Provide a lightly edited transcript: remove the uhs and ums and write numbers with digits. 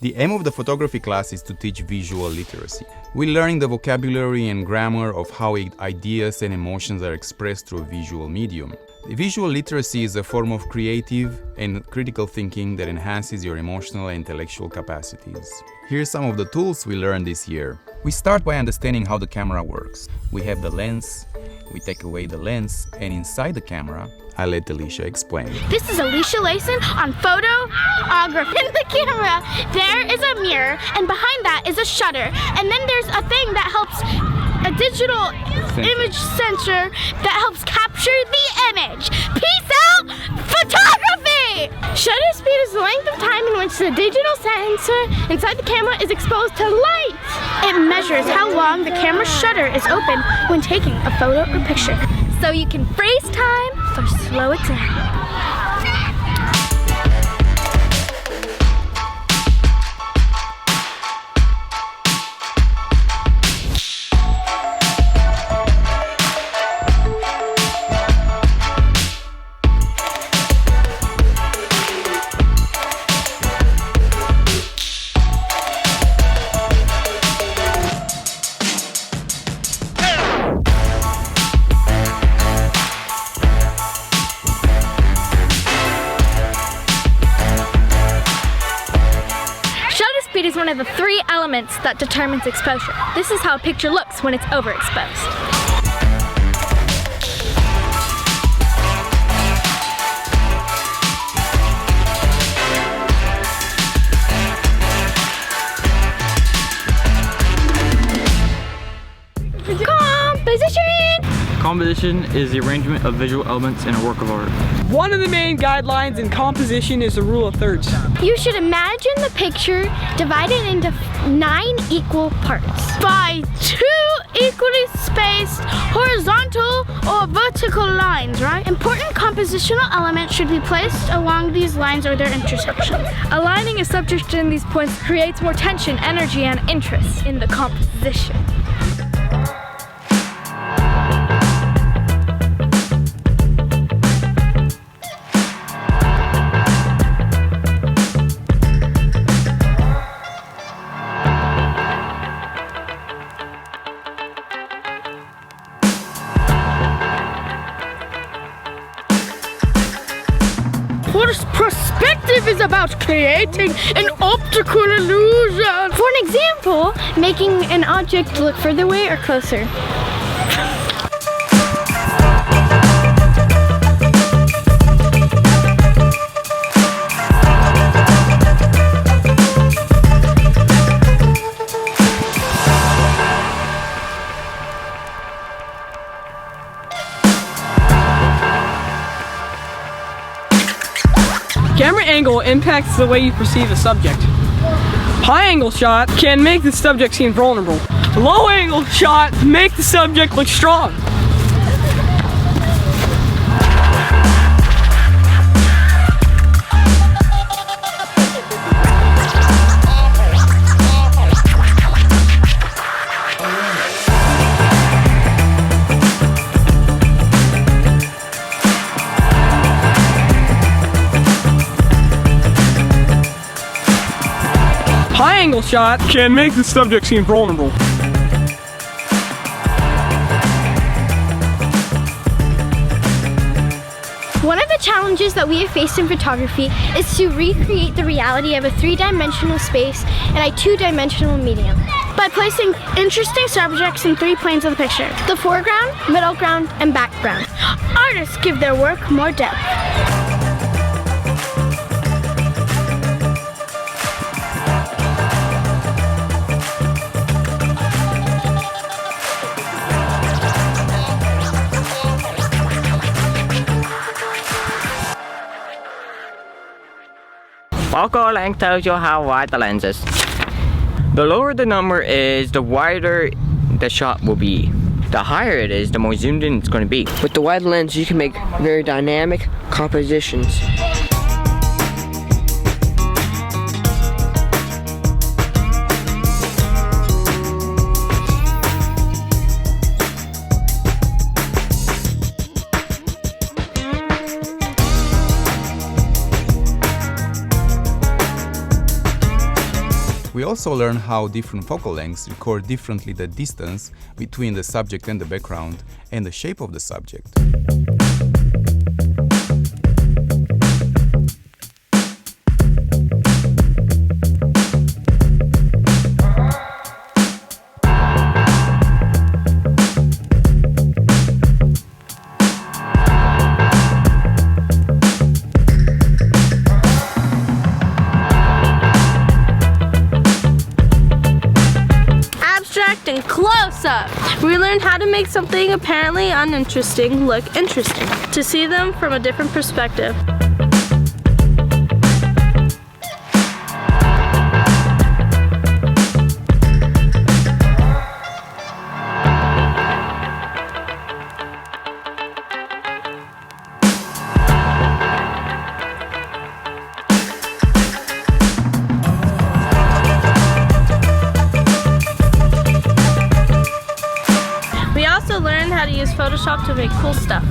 The aim of the photography class is to teach visual literacy. We learn the vocabulary and grammar of how ideas and emotions are expressed through a visual medium. The visual literacy is a form of creative and critical thinking that enhances your emotional and intellectual capacities. Here are some of the tools we learned this year. We start by understanding how the camera works. We have the lens, we take away the lens, and inside the camera, I let Alicia explain. This is Alicia Layson on photography. In the camera, there is a mirror, and behind that is a shutter. And then there's a thing that helps, a digital image sensor that helps capture the image. Peace out, photography! Shutter speed is the length of time in which the digital sensor inside the camera is exposed to light. It measures how long the camera shutter is open when taking a photo or picture. So you can freeze time or slow it down. Speed is one of the three elements that determines exposure. This is how a picture looks when it's overexposed. Composition is the arrangement of visual elements in a work of art. One of the main guidelines in composition is the rule of thirds. You should imagine the picture divided into 9 equal parts by 2 equally spaced horizontal or vertical lines, right? Important compositional elements should be placed along these lines or their intersections. Aligning a subject in these points creates more tension, energy, and interest in the composition. Perspective is about creating an optical illusion. For an example, making an object look further away or closer. Camera angle impacts the way you perceive a subject. High angle shot can make the subject seem vulnerable. Low angle shot make the subject look strong. High angle shot can make the subject seem vulnerable. One of the challenges that we have faced in photography is to recreate the reality of a 3-dimensional space in a 2-dimensional medium by placing interesting subjects in 3 planes of the picture: the foreground, middle ground, and background. Artists give their work more depth. Focal length tells you how wide the lens is. The lower the number is, the wider the shot will be. The higher it is, the more zoomed in it's going to be. With the wide lens, you can make very dynamic compositions. also learn how different focal lengths record differently the distance between the subject and the background and the shape of the subject. And close up. We learned how to make something apparently uninteresting look interesting, to see them from a different perspective. We also learned how to use Photoshop to make cool stuff.